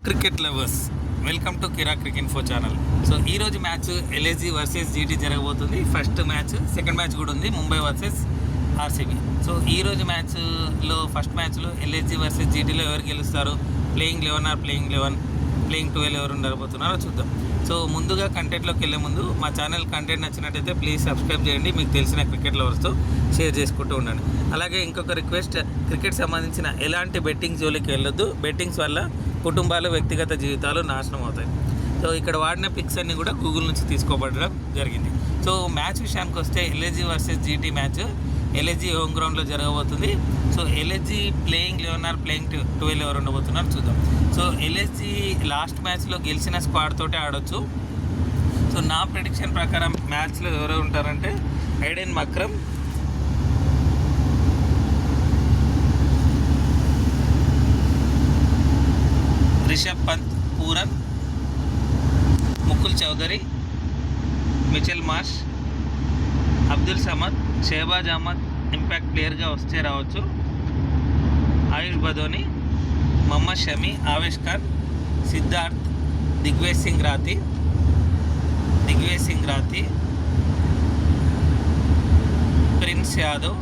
Cricket lovers, welcome to Kiraak info channel. So ఈరోజు match LSG versus GT జరగబోతుంది. First match, second match కూడా ఉంది, Mumbai versus RCB. So ఈరోజు మ్యాచ్లో ఫస్ట్ మ్యాచ్లో ఎల్ఎస్జీ వర్సెస్ జీటీలో ఎవరు గెలుస్తారు, ప్లేయింగ్ 11 ఆర్ ప్లేయింగ్ 11, ప్లేయింగ్ 12 ఎవరు ఉండబోతున్నారో చూద్దాం. సో ముందుగా కంటెంట్లోకి వెళ్ళే ముందు మా ఛానల్ కంటెంట్ నచ్చినట్టయితే ప్లీజ్ సబ్స్క్రైబ్ చేయండి. మీకు తెలిసిన క్రికెట్ లవర్స్తో షేర్ చేసుకుంటూ ఉండండి. అలాగే ఇంకొక రిక్వెస్ట్, క్రికెట్ సంబంధించిన ఎలాంటి బెట్టింగ్ జోలికి వెళ్ళొద్దు. బెట్టింగ్స్ వల్ల కుటుంబాలు, వ్యక్తిగత జీవితాలు నాశనం అవుతాయి. సో ఇక్కడ వాడిన పిక్స్ అన్నీ కూడా గూగుల్ నుంచి తీసుకోబడడం జరిగింది. సో మ్యాచ్ విషయానికి వస్తే LSG versus GT match LSG home గ్రౌండ్లో జరగబోతుంది. So LSG playing 11 or playing 12 ఎవరు ఉండబోతున్నారు చూద్దాం. సో ఎల్ఎస్జీ లాస్ట్ మ్యాచ్లో గెలిచిన స్క్వాడ్ తోటే ఆడొచ్చు. సో నా ప్రెడిక్షన్ ప్రకారం మ్యాచ్లో ఎవరు ఉంటారంటే Aiden Markram, Rishabh Pant, Pooran, Mukul Choudhary, Mitchell Marsh, Abdul Samad, Shahbaz Ahmed impact ప్లేయర్గా వస్తే రావచ్చు, ఆయుష్ బదోని, మొహమ్మద్ షమి, ఆవేష్ ఖాన్, సిద్ధార్థ్, దిగ్వేజ్ సింగ్ రాతి, ప్రిన్స్ యాదవ్.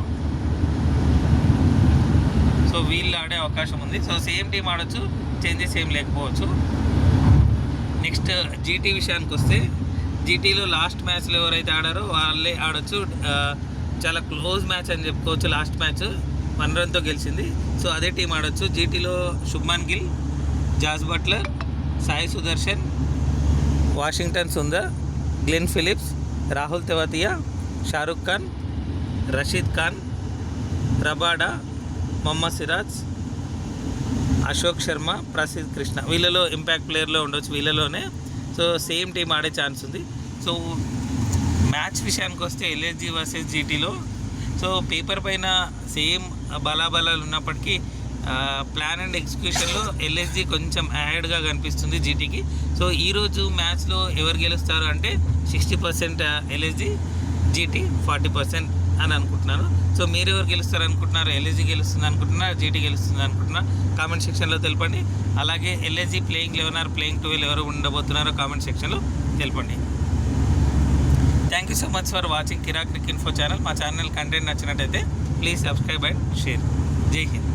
సో వీళ్ళు ఆడే అవకాశం ఉంది. సో సేమ్ టీం ఆడొచ్చు, చేంజెస్ ఏం లేకపోవచ్చు. నెక్స్ట్ జీటీ విషయానికి వస్తే జీటీలో లాస్ట్ మ్యాచ్లో ఎవరైతే ఆడారో వాళ్ళే ఆడొచ్చు. చాలా క్లోజ్ మ్యాచ్ అని చెప్పుకోవచ్చు. లాస్ట్ మ్యాచ్ 1 రన్తో గెలిచింది. సో అదే టీం ఆడొచ్చు. జీటీలో Shubman Gill, Jos Buttler, Sai Sudharsan, Washington Sundar, Glenn Phillips, Rahul Tewatia, Shahrukh Khan, Rashid Khan, Rabada, Mohammed Siraj, Ashok Sharma, Prasidh Krishna. వీళ్ళలో ఇంపాక్ట్ ప్లేయర్లో ఉండొచ్చు, వీళ్ళలోనే. సో సేమ్ టీం ఆడే ఛాన్స్ ఉంది. సో మ్యాచ్ విషయానికి వస్తే ఎల్ఎస్జీ వర్సెస్ జీటీలో సో పేపర్ పైన సేమ్ బలాబలాలు ఉన్నప్పటికీ ప్లాన్ అండ్ ఎగ్జిక్యూషన్లో ఎల్ఎస్జీ కొంచెం యాడ్గా కనిపిస్తుంది జీటీకి. సో ఈరోజు మ్యాచ్లో ఎవరు గెలుస్తారు అంటే 60% ఎల్ఎస్జీ, జీటీ 40% అని అనుకుంటున్నాను. సో మీరు ఎవరు గెలుస్తారు అనుకుంటున్నారు? ఎల్ఎస్జీ గెలుస్తుంది అనుకుంటున్నా, జీటీ గెలుస్తుంది అనుకుంటున్నా? కామెంట్ సెక్షన్లో తెలపండి. అలాగే ఎల్ఎస్జీ ప్లేయింగ్ 11 ఆర్ ప్లేయింగ్ 12 ఎవరు ఉండబోతున్నారో కామెంట్ సెక్షన్లో తెలపండి. Thank you so much for watching Kiraak info channel. మా ఛానల్ కంటెంట్ నచ్చినట్టయితే please subscribe and share. Jai Hind.